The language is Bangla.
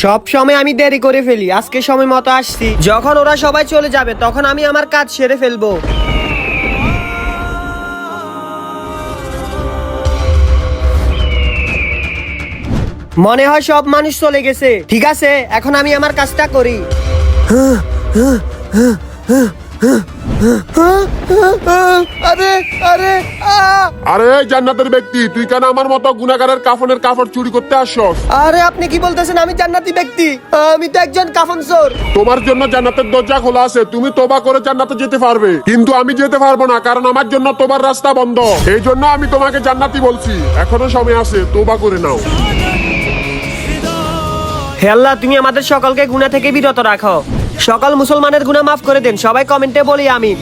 সব সময় আমি দেরি করে ফেলি, আজকে সময় মতো আসছি। যখন ওরা সবাই চলে যাবে তখন আমি আমার কাজ সেরে ফেলবো। মনে হয় সব মানুষ চলে গেছে। ঠিক আছে, এখন আমি আমার কাজটা করি। আরে আরে আরে জান্নাতের ব্যক্তি, তুই কেন আমার মতো গুনাহগারের কাফনের কাপড় চুরি করতে আসছস? আরে আপনি কি বলতেছেন? আমি জান্নাতি ব্যক্তি, আমি তো একজন কাফন চোর। তোমার জন্য জান্নাতের দরজা খোলা আছে, তুমি তোবা করে জান্নাতে যেতে পারবে, কিন্তু আমি যেতে পারবো না, কারণ আমার জন্য তোবার রাস্তা বন্ধ। এই জন্য আমি তোমাকে জান্নাতি বলছি। এখনো সময় আছে, তোবা করে নাও। হে আল্লাহ, তুমি আমাদের সকলকে গুনাহ থেকে বিরত রাখো। সকল মুসলমানের গুনাহ মাফ করে দেন। সবাই কমেন্টে বলি আমিন।